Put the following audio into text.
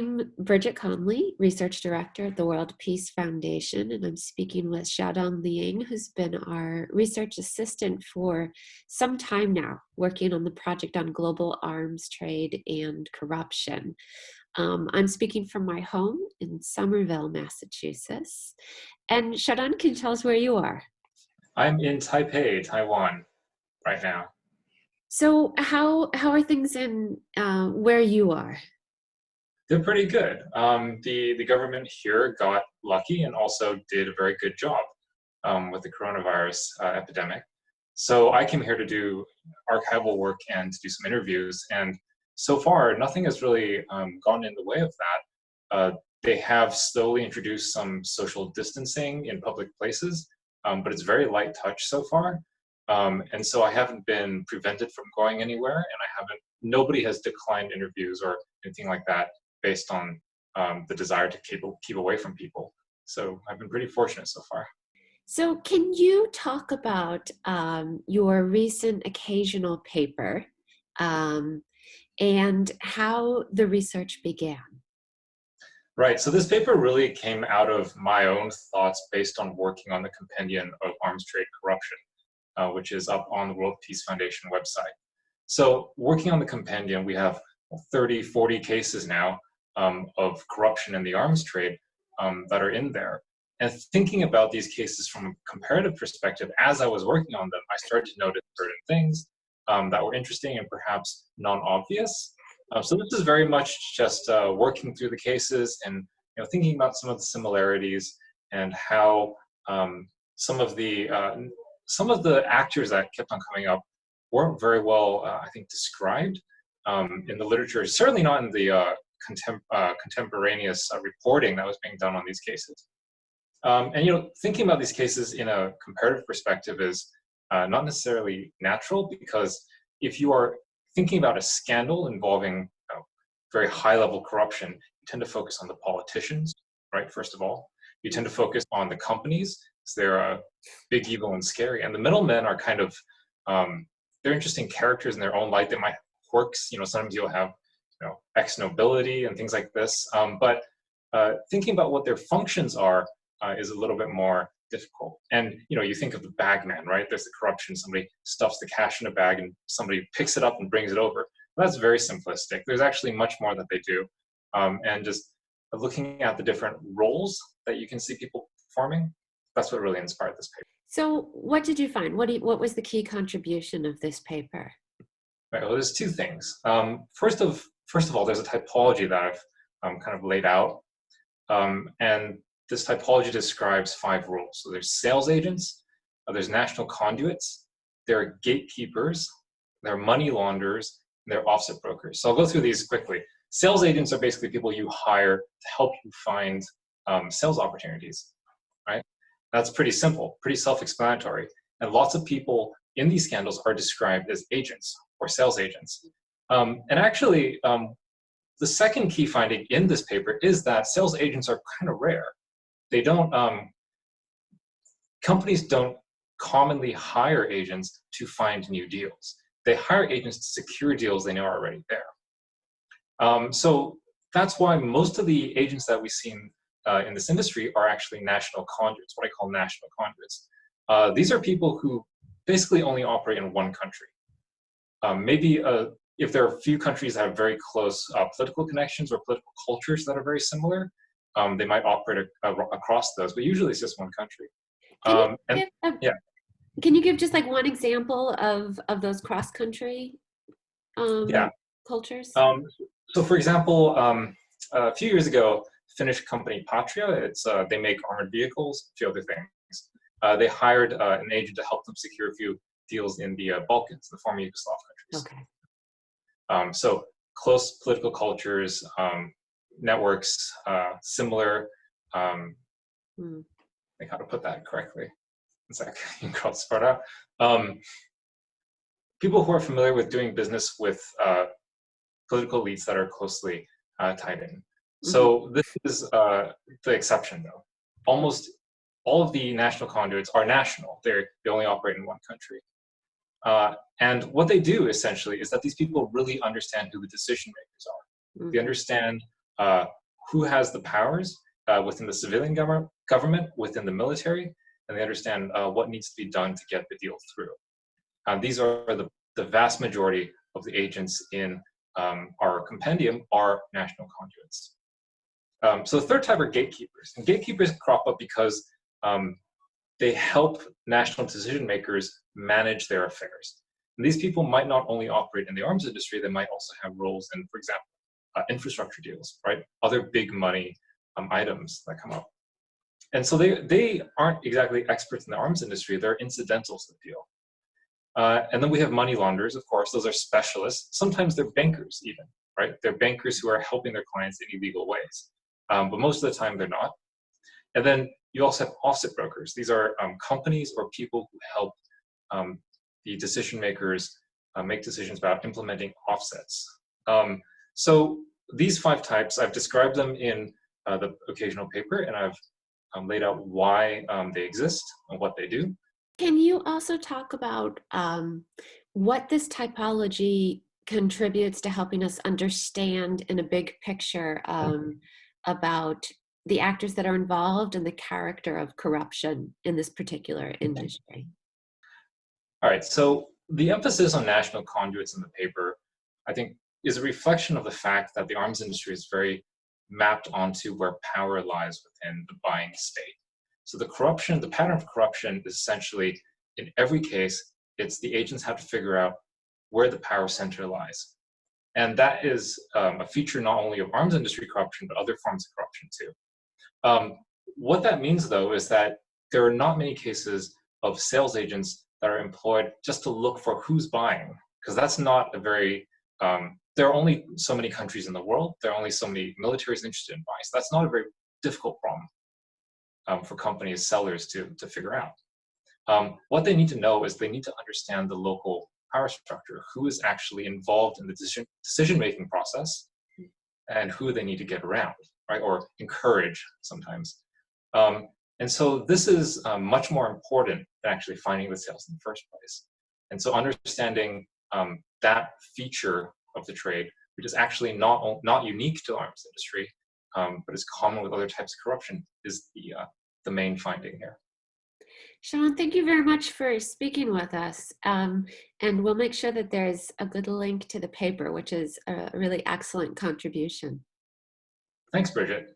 I'm Bridget Conley, Research Director at the World Peace Foundation, and I'm speaking with Xiaodon Liang, who's been our research assistant for some time now, working on the project on global arms trade and corruption. I'm speaking from my home in Somerville, Massachusetts. And Xiaodon, can you tell us where you are? I'm in Taipei, Taiwan, right now. So how are things in where you are? They're pretty good. The government here got lucky and also did a very good job with the coronavirus epidemic. So I came here to do archival work and to do some interviews. And so far, nothing has really gone in the way of that. They have slowly introduced some social distancing in public places, but it's very light touch so far. And so I haven't been prevented from going anywhere, and nobody has declined interviews or anything like that based on the desire to keep away from people. So I've been pretty fortunate so far. So can you talk about your recent occasional paper and how the research began? Right, so this paper really came out of my own thoughts based on working on the Compendium of Arms Trade Corruption, which is up on the World Peace Foundation website. So working on the compendium, we have 30, 40 cases now of corruption in the arms trade that are in there. And thinking about these cases from a comparative perspective, as I was working on them, I started to notice certain things that were interesting and perhaps non-obvious. So this is very much just working through the cases and thinking about some of the similarities and how some of the actors that kept on coming up weren't very well, I think, described in the literature, certainly not in the contemporaneous reporting that was being done on these cases. And thinking about these cases in a comparative perspective is not necessarily natural, because if you are thinking about a scandal involving very high-level corruption, you tend to focus on the politicians, right? First of all, you tend to focus on the companies, because they're big, evil, and scary. And the middlemen are kind of they're interesting characters in their own light. They might have quirks. Sometimes you'll have ex-nobility and things like this. But thinking about what their functions are is a little bit more difficult. And you think of the bagman, right? There's the corruption. Somebody stuffs the cash in a bag and somebody picks it up and brings it over. Well, that's very simplistic. There's actually much more that they do. And just looking at the different roles that you can see people performing, that's what really inspired this paper. So what did you find? What was the key contribution of this paper? Right, well, there's two things. First of all, there's a typology that I've kind of laid out. And this typology describes 5 roles. So there's sales agents, there's national conduits, there are gatekeepers, there are money launderers, and there are offset brokers. So I'll go through these quickly. Sales agents are basically people you hire to help you find sales opportunities, right? That's pretty simple, pretty self-explanatory. And lots of people in these scandals are described as agents or sales agents. And actually, the second key finding in this paper is that sales agents are kind of rare. They don't, companies don't commonly hire agents to find new deals. They hire agents to secure deals they know are already there. So that's why most of the agents that we see in this industry are actually national conduits, what I call national conduits. These are people who basically only operate in one country. Maybe if there are a few countries that have very close political connections or political cultures that are very similar, they might operate across those, but usually it's just one country. Can you give just like one example of those cross-country cultures? So for example, a few years ago, Finnish company Patria, they make armored vehicles, a few other things. They hired an agent to help them secure a few deals in the Balkans, the former Yugoslav countries. Okay. So close political cultures, networks, similar. I think how to put that correctly. It's like you can spread out. People who are familiar with doing business with political elites that are closely tied in. So this is the exception, though. Almost all of the national conduits are national. They only operate in one country. And what they do essentially is that these people really understand who the decision makers are. They understand uh, who has the powers within the civilian government, within the military, and they understand what needs to be done to get the deal through. These are the vast majority of the agents in our compendium are national conduits. So the third type are gatekeepers. And gatekeepers crop up because they help national decision makers manage their affairs. And these people might not only operate in the arms industry, they might also have roles in, for example, infrastructure deals, right? Other big money items that come up. And so they aren't exactly experts in the arms industry, they're incidental to the deal. And then we have money launderers, of course, those are specialists. Sometimes they're bankers even, right? They're bankers who are helping their clients in illegal ways. But most of the time they're not. And then you also have offset brokers. These are companies or people who help the decision makers make decisions about implementing offsets. So these 5 types, I've described them in the occasional paper, and I've laid out why they exist and what they do. Can you also talk about what this typology contributes to helping us understand in a big picture about the actors that are involved and the character of corruption in this particular industry? All right, so the emphasis on national conduits in the paper, I think, is a reflection of the fact that the arms industry is very mapped onto where power lies within the buying state. So the pattern of corruption is essentially, in every case, it's the agents have to figure out where the power center lies. And that is a feature not only of arms industry corruption, but other forms of corruption too. What that means, though, is that there are not many cases of sales agents that are employed just to look for who's buying, because that's not a very, there are only so many countries in the world, there are only so many militaries interested in buying, so that's not a very difficult problem for companies, sellers to figure out. What they need to know is they need to understand the local power structure, who is actually involved in the decision-making process, and who they need to get around, right, or encourage sometimes. And so this is much more important than actually finding the sales in the first place. And so understanding that feature of the trade, which is actually not unique to the arms industry, but is common with other types of corruption, is the main finding here. Sean, thank you very much for speaking with us. And we'll make sure that there's a good link to the paper, which is a really excellent contribution. Thanks, Bridget.